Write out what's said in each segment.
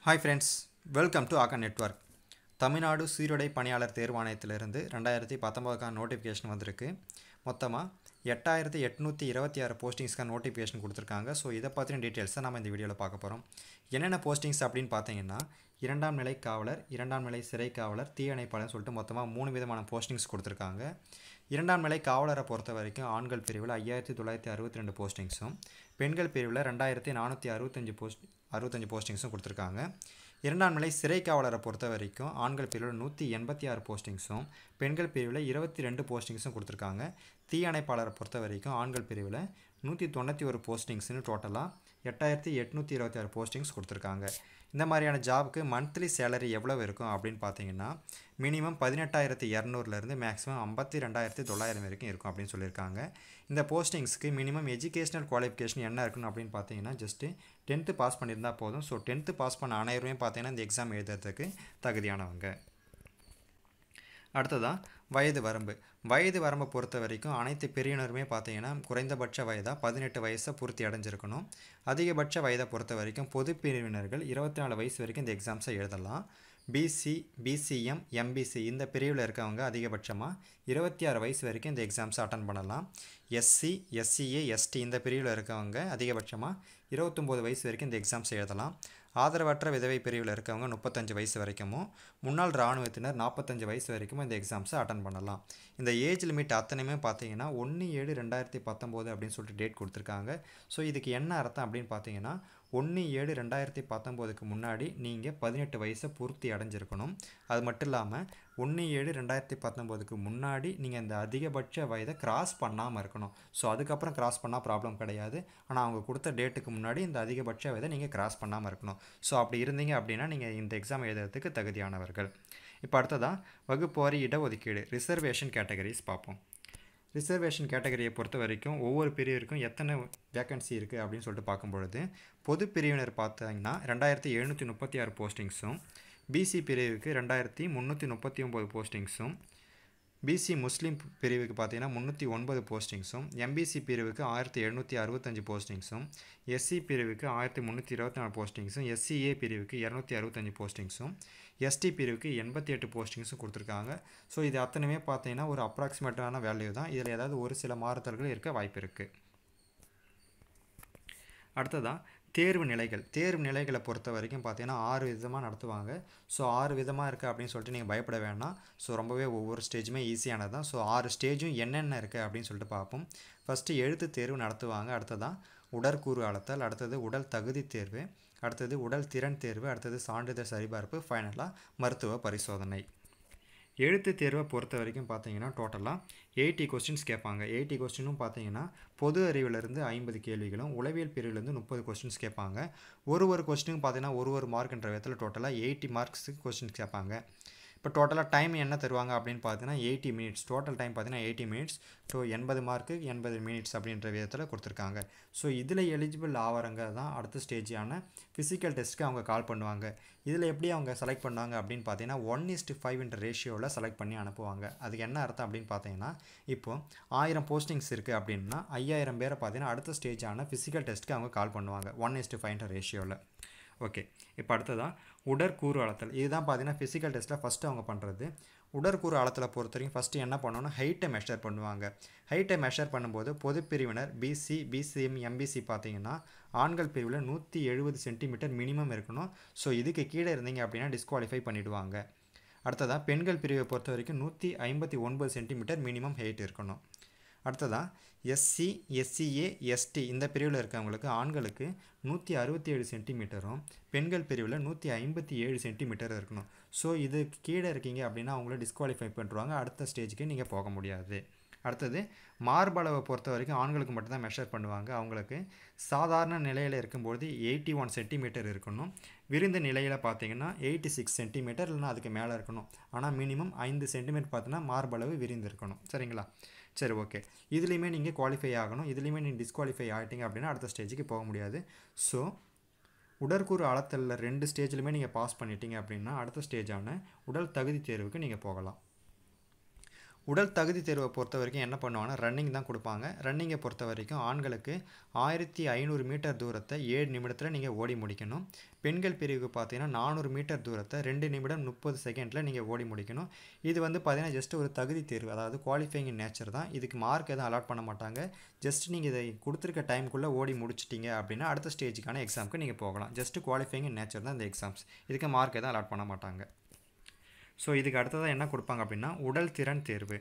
Hi friends, welcome to Aakka network. Tamil Nadu சீருடை பணியாளர் தேர்வாணையத்திலிருந்து 2019க்கான notification வந்திருக்கு. மொத்தமாக 8826 போஸ்டிங்ஸ்க்கான நோட்டிஃபிகேஷன் கொடுத்துருக்காங்க. ஸோ இதை பற்றின டீட்டெயில்ஸை நம்ம இந்த வீடியோவில் பார்க்க போகிறோம். என்னென்ன போஸ்டிங்ஸ் அப்படின்னு பார்த்தீங்கன்னா, 2ஆம் நிலை காவலர், 2ஆம் நிலை சிறை காவலர், தீயணைப்பாளர்னு சொல்லிட்டு மொத்தமாக 3 விதமான போஸ்டிங்ஸ் கொடுத்துருக்காங்க. 2ஆம் நிலை காவலரை பொறுத்த வரைக்கும் ஆண்கள் பிரிவில் 5962 போஸ்டிங்ஸும், பெண்கள் பிரிவில் 2465 போஸ்டிங்ஸும் கொடுத்துருக்காங்க. 2ஆம் நிலை சிறை காவலரை பொறுத்த வரைக்கும் ஆண்கள் பிரிவில் 186 போஸ்டிங்ஸும், பெண்கள் பிரிவில் 22 போஸ்டிங்ஸும் கொடுத்துருக்காங்க. தீயணைப்பாளரை பொறுத்த வரைக்கும் ஆண்கள் பிரிவில் 191 போஸ்டிங்ஸ்னு டோட்டலாக 8826 போஸ்டிங்ஸ் கொடுத்துருக்காங்க. இந்த மாதிரியான ஜாபுக்கு மந்த்லி சேலரி எவ்வளோ இருக்கும் அப்படின்னு பார்த்தீங்கன்னா, மினிமம் 18,200லேருந்து மேக்ஸிமம் 52,900 வரைக்கும் இருக்கும் அப்படின்னு சொல்லியிருக்காங்க. இந்த போஸ்டிங்ஸ்க்கு மினிமம் எஜுகேஷனல் குவாலிஃபிகேஷன் என்ன இருக்குன்னு அப்படின்னு பார்த்தீங்கன்னா, ஜஸ்ட்டு 10th பாஸ் பண்ணியிருந்தால் போதும். ஸோ 10th பாஸ் பண்ண அனைவருமே பார்த்தீங்கன்னா இந்த எக்ஸாம் எழுதுறதுக்கு தகுதியானவங்க. அடுத்ததாக வயது வரம்பை பொறுத்த வரைக்கும் அனைத்து பிரிவினருமே பார்த்தீங்கன்னா குறைந்தபட்ச வயதாக 18 வயசை பூர்த்தி அடைஞ்சிருக்கணும். அதிகபட்ச வயதை பொறுத்த வரைக்கும் பொது பிரிவினர்கள் 24 வயசு வரைக்கும் இந்த எக்ஸாம்ஸை எழுதலாம். பிசி, பிசிஎம், எம்பிசி இந்த பிரிவில் இருக்கவங்க அதிகபட்சமாக 26 வயசு வரைக்கும் இந்த எக்ஸாம்ஸை அட்டன் பண்ணலாம். எஸ்சி, எஸ்சிஏ, எஸ்டி இந்த பிரிவில் இருக்கவங்க அதிகபட்சமாக 29 வயசு வரைக்கும் இந்த எக்ஸாம்ஸை எழுதலாம். ஆதரவற்ற விதவை பிரிவில் இருக்கவங்க 35 வயசு வரைக்கும், முன்னாள் இராணுவத்தினர் 45 வயசு வரைக்கும் இந்த எக்ஸாம்ஸை அட்டன் பண்ணலாம். இந்த ஏஜ் லிமிட் அத்தனையுமே பார்த்தீங்கன்னா 1/7/2019 அப்படின்னு சொல்லிட்டு டேட் கொடுத்துருக்காங்க. ஸோ இதுக்கு என்ன அர்த்தம் அப்படின்னு பார்த்தீங்கன்னா, 1/7/2019க்கு முன்னாடி நீங்கள் 18 வயசை பூர்த்தி அடைஞ்சிருக்கணும். அது மட்டும் இல்லாமல் 1/7/2019க்கு முன்னாடி நீங்கள் இந்த அதிகபட்ச வயதை கிராஸ் பண்ணாமல் இருக்கணும். ஸோ அதுக்கப்புறம் கிராஸ் பண்ணால் ப்ராப்ளம் கிடையாது. ஆனால் அவங்க கொடுத்த டேட்டுக்கு முன்னாடி இந்த அதிகபட்ச வயதை நீங்கள் கிராஸ் பண்ணாமல் இருக்கணும். ஸோ அப்படி இருந்தீங்க அப்படின்னா நீங்கள் இந்த எக்ஸாம் எழுதுறதுக்கு தகுதியானவர்கள். இப்போ அடுத்ததாக வகுப்புவாரி இடஒதுக்கீடு ரிசர்வேஷன் கேட்டகரிஸ் பார்ப்போம். ரிசர்வேஷன் கேட்டகரியை பொறுத்த வரைக்கும் ஒவ்வொரு பிரிவிற்கும் எத்தனை வேக்கன்சி இருக்குது அப்படின்னு சொல்லிட்டு பார்க்கும்பொழுது, பொது பிரிவினர் பார்த்தீங்கன்னா 2736 போஸ்டிங்ஸும், பிசி பிரிவுக்கு 2339 போஸ்டிங்ஸும், பிசி முஸ்லீம் பிரிவுக்கு பார்த்தீங்கன்னா 309 போஸ்டிங்ஸும், எம்பிசி பிரிவுக்கு 1765 போஸ்டிங்ஸும், எஸ்சி பிரிவுக்கு 1324 போஸ்டிங்ஸும், எஸ்சிஏ பிரிவுக்கு 265 போஸ்டிங்ஸும், எஸ்டி பிரிவுக்கு 88 போஸ்டிங்ஸும் கொடுத்துருக்காங்க. ஸோ இது அத்தனையுமே பார்த்தீங்கன்னா ஒரு அப்ராக்சிமேட்டான வேல்யூ தான். இதில் ஏதாவது ஒரு சில மாறுதல்கள் இருக்க வாய்ப்பு இருக்குது. அடுத்ததாக தேர்வு நிலைகளை பொறுத்த வரைக்கும் பார்த்தீங்கன்னா 6 விதமாக நடத்துவாங்க. ஸோ 6 விதமாக இருக்குது அப்படின்னு சொல்லிட்டு நீங்கள் பயப்பட வேண்டாம். ஸோ ரொம்பவே ஒவ்வொரு ஸ்டேஜுமே ஈஸியானது தான். ஸோ 6 ஸ்டேஜும் என்னென்ன இருக்குது அப்படின்னு சொல்லிட்டு பார்ப்போம். ஃபஸ்ட்டு எழுத்து தேர்வு நடத்துவாங்க. அடுத்ததாக உடற்கூறு அளத்தல், அடுத்தது உடல் தகுதி தேர்வு, அடுத்தது உடல் திறன் தேர்வு, அடுத்தது சான்றிதழ் சரிபார்ப்பு, ஃபைனலாக மருத்துவ பரிசோதனை. எழுத்து தேர்வை பொறுத்த வரைக்கும் பார்த்தீங்கன்னா டோட்டலாக 80 கொஸ்டின்ஸ் கேட்பாங்க. 80 கொஸ்டினும் பார்த்தீங்கன்னா பொது அறிவிலிருந்து 50 கேள்விகளும், உளவியல் பிரிவிலேருந்து 30 கொஸ்டின்ஸ் கேட்பாங்க. ஒரு கொஸ்டினுக்கு பார்த்தீங்கன்னா ஒரு மார்க்ன்ற விதத்தில் டோட்டலாக 80 மார்க்ஸுக்கு கொஸ்டின்ஸ் கேட்பாங்க. இப்போ டோட்டலாக டைம் என்ன தருவாங்க அப்படின்னு பார்த்தீங்கன்னா 80 மினிட்ஸ். டோட்டல் டைம் பார்த்தீங்கன்னா 80 மினிட்ஸ். ஸோ 80 மார்க்கு 80 மினிட்ஸ் அப்படின்ற விதத்தில் கொடுத்துருக்காங்க. ஸோ இதில் எலிஜிபிள் ஆவறங்க தான் அடுத்த ஸ்டேஜான ஃபிசிக்கல் டெஸ்ட்டுக்கு அவங்க கால் பண்ணுவாங்க. இதில் எப்படி அவங்க செலக்ட் பண்ணுவாங்க அப்படின்னு பார்த்தீங்கன்னா 1:5 ரேஷியோவில் செலக்ட் பண்ணி அனுப்புவாங்க. அதுக்கு என்ன அர்த்தம் அப்படின்னு பார்த்தீங்கன்னா, இப்போது 1000 போஸ்டிங்ஸ் இருக்குது அப்படின்னா 5000 பேரை பார்த்தீங்கன்னா அடுத்த ஸ்டேஜான ஃபிசிக்கல் டெஸ்ட்டுக்கு அவங்க கால் பண்ணுவாங்க 1:5 ரேஷியோவில். ஓகே, இப்போ அடுத்ததாக உடற்கூறு அளத்தல். இதுதான் பார்த்தீங்கன்னா ஃபிசிக்கல் டெஸ்ட்டில் ஃபஸ்ட்டு அவங்க பண்ணுறது. உடற்கூறு அளத்தில் பொறுத்த வரைக்கும் ஃபஸ்ட்டு என்ன பண்ணணும்னா ஹைட்டை மெஷர் பண்ணுவாங்க. ஹைட்டை மெஷர் பண்ணும்போது பொது பிரிவினர் பிசி, பிசிஎம், எம்பிசி பார்த்தீங்கன்னா ஆண்கள் பிரிவில் 170 சென்டிமீட்டர் மினிமம் இருக்கணும். ஸோ இதுக்கு கீழே இருந்தீங்க அப்படின்னா டிஸ்குவாலிஃபை பண்ணிவிடுவாங்க. அடுத்ததாக பெண்கள் பிரிவை பொறுத்த வரைக்கும் 159 சென்டிமீட்டர் மினிமம் ஹைட் இருக்கணும். அடுத்ததாக எஸ்சி, எஸ்சிஏ, எஸ்டி இந்த பிரிவில் இருக்கவங்களுக்கு ஆண்களுக்கு 167 சென்டிமீட்டரும், பெண்கள் பிரிவில் 157 சென்டிமீட்டர் இருக்கணும். ஸோ இது கீழே இருக்கீங்க அப்படின்னா அவங்கள டிஸ்குவாலிஃபை பண்ணுறாங்க. அடுத்த ஸ்டேஜுக்கு நீங்கள் போக முடியாது. அடுத்தது மார்பளவை பொறுத்த வரைக்கும் ஆண்களுக்கு மட்டும்தான் மெஷர் பண்ணுவாங்க. அவங்களுக்கு சாதாரண நிலையில் இருக்கும்போது 81 சென்டிமீட்டர் இருக்கணும். விருந்து நிலையில் பார்த்தீங்கன்னா 86 சென்டிமீட்டர் இல்லைனா அதுக்கு மேலே இருக்கணும். ஆனால் மினிமம் 5 சென்டிமீட்டர் பார்த்தீங்கன்னா மார்பளவு விரிந்து இருக்கணும். சரிங்களா? சரி, ஓகே. இதுலேயுமே நீங்கள் குவாலிஃபை ஆகணும். இதுலேயுமே நீங்கள் டிஸ்குவாலிஃபை ஆகிட்டீங்க அப்படின்னா அடுத்த ஸ்டேஜுக்கு போக முடியாது. ஸோ உடற்கூறு அளத்தலில் 2 ஸ்டேஜ்லையுமே நீங்கள் பாஸ் பண்ணிட்டீங்க அப்படின்னா அடுத்த ஸ்டேஜான உடல் தகுதி தேர்வுக்கு நீங்கள் போகலாம். உடல் தகுதி தேர்வை பொறுத்த வரைக்கும் என்ன பண்ணுவாங்கன்னா ரன்னிங் தான் கொடுப்பாங்க. ரன்னிங்கை பொறுத்த வரைக்கும் ஆண்களுக்கு 1500 மீட்டர் தூரத்தை 7 நிமிடத்தில் நீங்கள் ஓடி முடிக்கணும். பெண்கள் பிரிவுக்கு பார்த்தீங்கன்னா 400 மீட்டர் தூரத்தை 2 நிமிடம் 30 செகண்டில் நீங்கள் ஓடி முடிக்கணும். இது வந்து பார்த்தீங்கன்னா ஜஸ்ட் ஒரு தகுதி தேர்வு, அதாவது குவாலிஃபைங் இன் நேச்சர் தான். இதுக்கு மார்க் எதுவும் அலாட் பண்ண மாட்டாங்க. ஜஸ்ட் நீங்கள் இதை கொடுத்துருக்க டைமுக்குள்ளே ஓடி முடிச்சிட்டிங்க அப்படின்னா அடுத்த ஸ்டேஜுக்கான எக்ஸாமுக்கு நீங்கள் போகலாம். ஜஸ்ட் குவாலிஃபைங் இன் நேச்சர் தான் இந்த எக்ஸாம்ஸ். இதுக்கு மார்க் எதுவும் அலாட் பண்ண மாட்டாங்க. ஸோ இதுக்கு அடுத்ததாக என்ன கொடுப்பாங்க அப்படின்னா உடல் திறன் தேர்வு.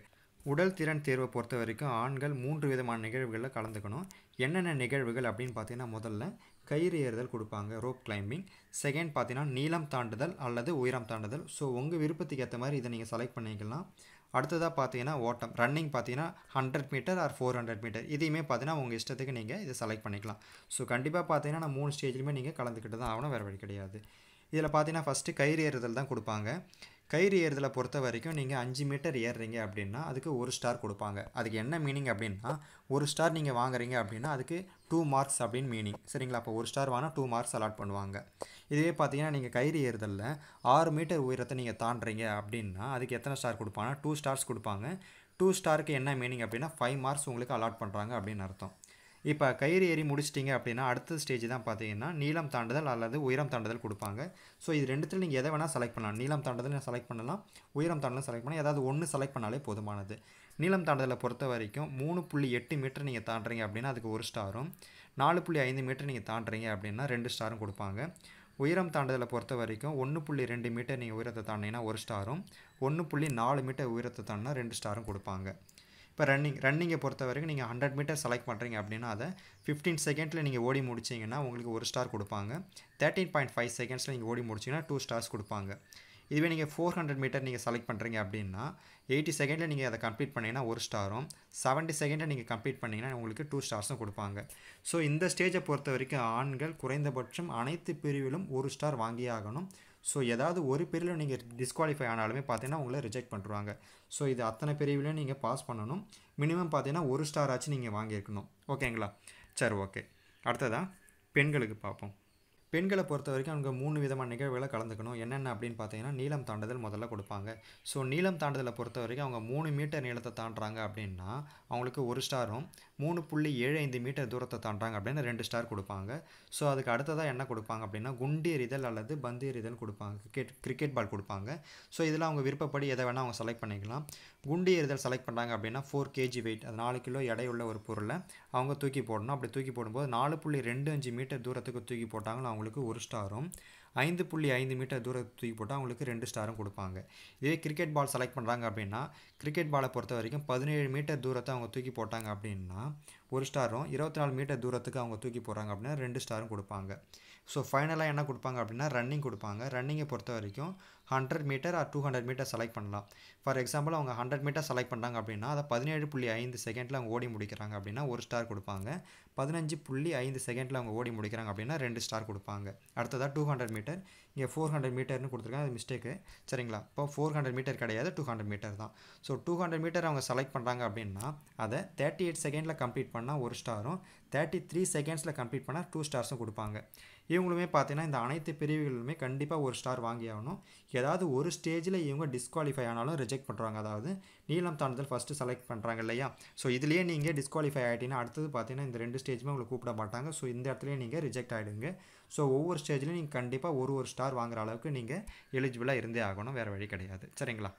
உடல் திறன் தேர்வை பொறுத்த வரைக்கும் ஆண்கள் 3 விதமான நிகழ்வுகளில் கலந்துக்கணும். என்னென்ன நிகழ்வுகள் அப்படின்னு பார்த்தீங்கன்னா முதல்ல கயிறு ஏறுதல் கொடுப்பாங்க, ரோப் கிளைம்பிங். செகண்ட் பார்த்தீங்கன்னா நீளம் தாண்டுதல் அல்லது உயரம் தாண்டுதல். ஸோ உங்கள் விருப்பத்துக்கு ஏற்ற மாதிரி இதை நீங்கள் செலக்ட் பண்ணிக்கலாம். அடுத்ததாக பார்த்தீங்கன்னா ஓட்டம், ரன்னிங் பார்த்தீங்கன்னா 100 மீட்டர் ஆர் 400 மீட்டர். இதையுமே பார்த்தீங்கன்னா உங்கள் இஷ்டத்துக்கு நீங்கள் இதை செலக்ட் பண்ணிக்கலாம். ஸோ கண்டிப்பாக பார்த்தீங்கன்னா நான் 3 ஸ்டேஜ்லையுமே நீங்கள் கலந்துக்கிட்டு தான் ஆகணும், வேறு வழி கிடையாது. இதில் பார்த்தீங்கன்னா ஃபஸ்ட்டு கயிறு ஏறுதல் தான் கொடுப்பாங்க. கயிறு ஏறுதலை பொறுத்த வரைக்கும் நீங்கள் 5 மீட்டர் ஏறுறீங்க அப்படின்னா அதுக்கு 1 ஸ்டார் கொடுப்பாங்க. அதுக்கு என்ன மீனிங் அப்படின்னா 1 ஸ்டார் நீங்கள் வாங்குறீங்க அப்படின்னா அதுக்கு 2 மார்க்ஸ் அப்படின்னு மீனிங். சரிங்களா? அப்போ 1 ஸ்டார் வாங்கினா 2 மார்க்ஸ் அலாட் பண்ணுவாங்க. இதுவே பார்த்தீங்கன்னா நீங்கள் கயிறு ஏறுதலில் 6 மீட்டர் உயரத்தை நீங்கள் தாண்டுறீங்க அப்படின்னா அதுக்கு எத்தனை ஸ்டார் கொடுப்பாங்கன்னா 2 ஸ்டார்ஸ் கொடுப்பாங்க. 2 ஸ்டாருக்கு என்ன மீனிங் அப்படின்னா 5 மார்க்ஸ் உங்களுக்கு அலாட் பண்ணுறாங்க அப்படின்னு அர்த்தம். இப்போ கயிறு ஏறி முடிச்சிட்டிங்க அப்படின்னா அடுத்த ஸ்டேஜ் தான் பார்த்தீங்கன்னா நீளம் தாண்டுதல் அல்லது உயரம் தாண்டுதல் கொடுப்பாங்க. ஸோ இது ரெண்டுத்தில் நீங்கள் எதை வேணால் செலக்ட் பண்ணலாம். நீளம் தாண்டுதல் செலக்ட் பண்ணலாம், உயரம் தாண்டுதல் செலக்ட் பண்ணலாம். ஏதாவது ஒன்று செலக்ட் பண்ணாலே போதுமானது. நீளம் தாண்டுதலை பொறுத்த வரைக்கும் 3.8 மீட்டர் நீங்கள் தாண்டுறீங்க அப்படின்னா அதுக்கு 1 ஸ்டாரும், 4.5 மீட்டர் நீங்கள் தாண்டுறீங்க அப்படின்னா 2 ஸ்டாரும் கொடுப்பாங்க. உயரம் தாண்டுதலை பொறுத்த வரைக்கும் 1.2 மீட்டர் நீங்கள் உயரத்தை தாண்டிங்கன்னா 1 ஸ்டாரும், 1.4 மீட்டர் உயரத்தை தாண்டினா 2 ஸ்டாரும் கொடுப்பாங்க. இப்போ ரன்னிங்கை பொறுத்த வரைக்கும் நீங்கள் 100 மீட்டர் செலக்ட் பண்ணுறீங்க அப்படின்னா அதை 15 செகண்டில் நீங்கள் ஓடி முடிச்சிங்கன்னா உங்களுக்கு 1 ஸ்டார் கொடுப்பாங்க. 13.5 செகண்ட்ஸில் நீங்கள் ஓடி முடிச்சிங்கன்னா 2 ஸ்டார்ஸ் கொடுப்பாங்க. இதுவே நீங்கள் 400 மீட்டர் நீங்கள் செலக்ட் பண்ணுறீங்க அப்படின்னா 80 செகண்டில் நீங்கள் அதை கம்ப்ளீட் பண்ணிங்கன்னா 1 ஸ்டாரும், 70 செகண்டில் நீங்கள் கம்ப்ளீட் பண்ணிங்கன்னா உங்களுக்கு 2 ஸ்டார்ஸும் கொடுப்பாங்க. ஸோ இந்த ஸ்டேஜை பொறுத்த வரைக்கும் ஆண்கள் குறைந்தபட்சம் அனைத்து பிரிவிலும் 1 ஸ்டார் வாங்கியே ஆகணும். ஸோ ஏதாவது ஒரு பிரிவில் நீங்கள் டிஸ்குவாலிஃபை ஆனாலுமே பார்த்தீங்கன்னா உங்களை ரிஜெக்ட் பண்ணுறாங்க. ஸோ இது அத்தனை பிரிவிலையும் நீங்கள் பாஸ் பண்ணணும். மினிமம் பார்த்தீங்கன்னா 1 ஸ்டார் ஆச்சு நீங்கள் வாங்கியிருக்கணும். ஓகேங்களா? சரி, ஓகே. அடுத்ததான் பெண்களுக்கு பார்ப்போம். பெண்களை பொறுத்த வரைக்கும் அவங்க 3 விதமான நிகழ்வுகளை கலந்துக்கணும். என்னென்ன அப்படின்னு பார்த்தீங்கன்னா நீளம் தாண்டுதல் முதல்ல கொடுப்பாங்க. ஸோ நீளம் தாண்டுதலை பொறுத்த வரைக்கும் அவங்க 3 மீட்டர் நீளத்தை தாண்டுறாங்க அப்படின்னா அவங்களுக்கு 1 ஸ்டாரும், 3.75 மீட்டர் தூரத்தை தாண்டுறாங்க அப்படின்னா 2 ஸ்டார் கொடுப்பாங்க. ஸோ அதுக்கு அடுத்ததாக என்ன கொடுப்பாங்க அப்படின்னா குண்டு எறிதல் அல்லது பந்து எறிதல் கொடுப்பாங்க, கிரிக்கெட் பால் கொடுப்பாங்க. ஸோ இதில் அவங்க விருப்பப்படி எதை வேணால் அவங்க செலக்ட் பண்ணிக்கலாம். குண்டு எறிதல் செலக்ட் பண்ணுறாங்க அப்படின்னா 4 kg வெயிட், அது 4 கிலோ எடையுள்ள ஒரு பொருளை அவங்க தூக்கி போடணும். அப்படி தூக்கி போடும்போது 4.25 மீட்டர் தூரத்துக்கு தூக்கி போட்டாங்கன்னா அவங்களுக்கு 1 ஸ்டாரும், 5.5 மீட்டர் தூரத்துக்கு தூக்கி போட்டால் அவங்களுக்கு 2 ஸ்டாரும் கொடுப்பாங்க. இதே கிரிக்கெட் பால் செலக்ட் பண்ணுறாங்க அப்படின்னா கிரிக்கெட் பாலை பொறுத்த வரைக்கும் 17 மீட்டர் தூரத்தை அவங்க தூக்கி போட்டாங்க அப்படின்னா 1 ஸ்டாரும், 24 மீட்டர் தூரத்துக்கு அவங்க தூக்கி போடுறாங்க அப்படின்னா 2 ஸ்டாரும் கொடுப்பாங்க. ஸோ ஃபைனலாக என்ன கொடுப்பாங்க அப்படின்னா ரன்னிங் கொடுப்பாங்க. ரன்னிங்கை பொறுத்த வரைக்கும் 100 மீட்டர் ஆர் 200 மீட்டர் செலக்ட் பண்ணலாம். ஃபார் எக்ஸாம்பிள் அவங்க 100 மீட்டர் செலக்ட் பண்ணுறாங்க அப்படின்னா அதை 17.5 செகண்டில் அவங்க ஓடி முடிக்கிறாங்க அப்படின்னா 1 ஸ்டார் கொடுப்பாங்க. 15.5 செகண்டில் அவங்க ஓடி முடிக்கிறாங்க அப்படின்னா 2 ஸ்டார் கொடுப்பாங்க. அடுத்ததாக 200 மீட்டர், இங்கே 400 மீட்டர்னு கொடுத்துருக்காங்க, அது மிஸ்டேக்கு. சரிங்களா? இப்போ 400 மீட்டர் கிடையாது, 200 மீட்டர் தான். ஸோ 200 மீட்டர் அவங்க செலக்ட் பண்ணுறாங்க அப்படின்னா அதை 38 செகண்டில் கம்ப்ளீட் பண்ணால் 1 ஸ்டாரும், 33 செகண்ட்ஸில் கம்ப்ளீட் பண்ணால் 2 ஸ்டார்ஸும் கொடுப்பாங்க. இவங்களுமே பார்த்தீங்கன்னா இந்த அனைத்து பிரிவுகளுமே கண்டிப்பாக 1 ஸ்டார் வாங்கி ஆகணும். ஏதாவது ஒரு ஸ்டேஜில் இவங்க டிஸ்குவாலிஃபை ஆனாலும் ரிஜெக்ட் பண்ணுறாங்க. அதாவது நீளம் தாண்டுதல் ஃபஸ்ட்டு செலக்ட் பண்ணுறாங்க இல்லையா? ஸோ இதுலேயே நீங்கள் டிஸ்குவாலிஃபை ஆகிட்டீங்கன்னா அடுத்தது பார்த்தீங்கன்னா இந்த 2 ஸ்டேஜுமே உங்களுக்கு கூப்பிட மாட்டாங்க. ஸோ இந்த இடத்துலேயே நீங்கள் ரிஜெக்ட் ஆகிடுங்க. ஸோ ஒவ்வொரு ஸ்டேஜ்லையும் நீங்கள் கண்டிப்பாக ஒரு ஸ்டார் வாங்குற அளவுக்கு நீங்கள் எலிஜிபிளாக இருந்தே ஆகணும், வேறு வழி கிடையாது. சரிங்களா?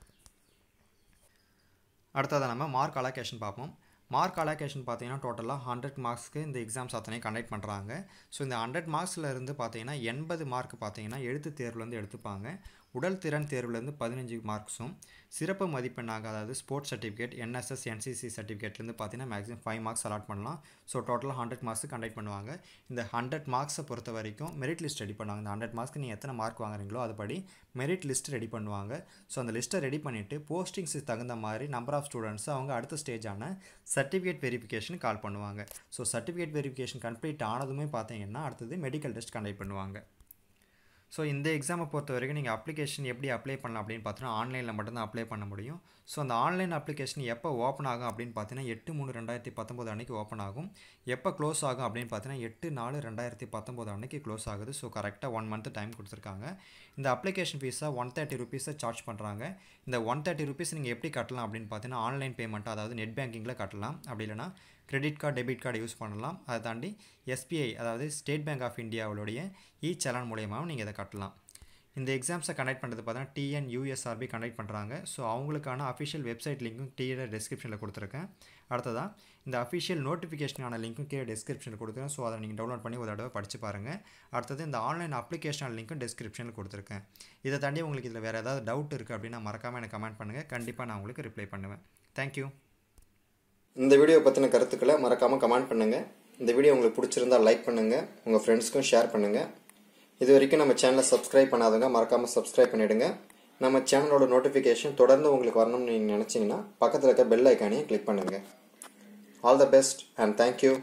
அடுத்ததாக நம்ம மார்க் அலோகேஷன் பார்ப்போம். மார்க் அலோகேஷன் பார்த்தீங்கன்னா டோட்டலாக 100 மார்க்ஸ்க்கு இந்த எக்ஸாம்ஸ் அத்தனையும் கண்டக்ட் பண்ணுறாங்க. ஸோ இந்த 100 மார்க்ஸில் இருந்து பார்த்தீங்கன்னா 80 மார்க் பார்த்தீங்கன்னா எழுத்து தேர்வுலேருந்து எடுத்துப்பாங்க. உடல் திறன் தேர்வுலேருந்து 15 மார்க்ஸும், சிறப்பு மதிப்பெண்ணாக அதாவது ஸ்போர்ட்ஸ் சர்டிஃபிகேட், NSS, NCC சர்டிஃபிகேட்லேருந்து பார்த்தீங்கன்னா மேக்ஸிமம் 5 மார்க்ஸ் அலாட் பண்ணலாம். ஸோ டோட்டலாக 100 மார்க்ஸ் கண்டக்ட் பண்ணுவாங்க. இந்த 100 மார்க்ஸை பொறுத்த வரைக்கும் மெரிட் லிஸ்ட் ரெடி பண்ணுவாங்க. இந்த 100 மார்க்ஸ்க்கு நீங்கள் எத்தனை மார்க் வாங்குறீங்களோ அதுபடி மெரிட் லிஸ்ட் ரெடி பண்ணுவாங்க. ஸோ அந்த லிஸ்ட்டை ரெடி பண்ணிவிட்டு போஸ்டிங்ஸுக்கு தகுந்த மாதிரி நம்பர் ஆஃப் ஸ்டூடெண்ட்ஸை அவங்க அடுத்த ஸ்டேஜான சர்டிஃபிகேட் வெரிஃபிகேஷன் கால் பண்ணுவாங்க. ஸோ சர்டிஃபிகேட் வெரிஃபிகேஷன் கம்ப்ளீட் ஆனதுமே பார்த்தீங்கன்னா அடுத்தது மெடிக்கல் டெஸ்ட் கண்டக்ட் பண்ணுவாங்க. ஸோ இந்த எக்ஸாமை பொறுத்த வரைக்கும் நீங்கள் அப்ளிகேஷன் எப்படி அப்ளை பண்ணலாம் அப்படின்னு பார்த்தீங்கன்னா ஆன்லைனில் மட்டும்தான் அப்ளை பண்ண முடியும். ஸோ அந்த ஆன்லைன் அப்ளிகேஷன் எப்போ ஓப்பன் ஆகும் அப்படின்னு பார்த்தீங்கன்னா 8/3/2019 அன்றைக்கி ஓப்பன் ஆகும். எப்போ க்ளோஸ் ஆகும் அப்படின்னு பார்த்தீங்கன்னா 8/4/2019 அன்றைக்கி க்ளோஸ் ஆகுது. ஸோ கரெக்டாக 1 மந்த் டைம் கொடுத்துருக்காங்க. இந்த அப்ளிகேஷன் ஃபீஸாக 130 ருபீஸை சார்ஜ் பண்ணுறாங்க. இந்த 130 ருபீஸ் நீங்கள் எப்படி கட்டலாம் அப்படின்னு பார்த்தீங்கன்னா ஆன்லைன் பேமெண்ட்டாக அதாவது நெட் பேங்கிங்கில் கட்டலாம். அப்படி இல்லைனா credit card debit card use பண்ணலாம். அதை தாண்டி SBI அதாவது ஸ்டேட் பேங்க் ஆஃப் இந்தியாவுடைய சலான் மூலியமாகவும் நீங்கள் இதை கட்டலாம். இந்த எக்ஸாம்ஸை கண்டக்ட் பண்ணுறது பார்த்தீங்கன்னா TNUSRB கண்டக்ட் பண்ணுறாங்க. ஸோ அவங்களுக்கான அஃபிஷியல் வெப்சைட் லிங்க்கும் கீழே டிஸ்கிரிப்ஷனில் கொடுத்துருக்கேன். அடுத்ததான் இந்த அஃபிஷியல் நோட்டிஃபிகேஷனான லிங்க்கும் கீழே டிஸ்கிரிப்ஷனில் கொடுத்துருக்கேன். ஸோ அதை நீங்கள் டவுன்லோட் பண்ணி ஒரு தடவை படித்து பாருங்கள். அடுத்தது இந்த ஆன்லைன் அப்ளிகேஷன் லிங்க்கும் டிஸ்கிரிப்ஷனில் கொடுத்துருக்கேன். இதை தாண்டி உங்களுக்கு இதில் வேறு ஏதாவது டவுட் இருக்குது அப்படின்னா மறக்காமல் எனக்கு கமெண்ட் பண்ணுங்கள். கண்டிப்பாக நான் உங்களுக்கு ரிப்ளை பண்ணுவேன். தேங்க்யூ. இந்த வீடியோ பற்றின கருத்துக்களை மறக்காமல் கமெண்ட் பண்ணுங்கள். இந்த வீடியோ உங்களுக்கு பிடிச்சிருந்தால் லைக் பண்ணுங்கள், உங்கள் ஃப்ரெண்ட்ஸ்க்கும் ஷேர் பண்ணுங்கள். இது வரைக்கும் நம்ம சேனலை சப்ஸ்கிரைப் பண்ணாதவங்க மறக்காமல் சப்ஸ்கிரைப் பண்ணிவிடுங்க. நம்ம சேனலோட நோட்டிஃபிகேஷன் தொடர்ந்து உங்களுக்கு வரணும்னு நீங்கள் நினச்சிங்கன்னா பக்கத்தில் இருக்க பெல் ஐக்கானையும் கிளிக் பண்ணுங்கள். All the best and thank you.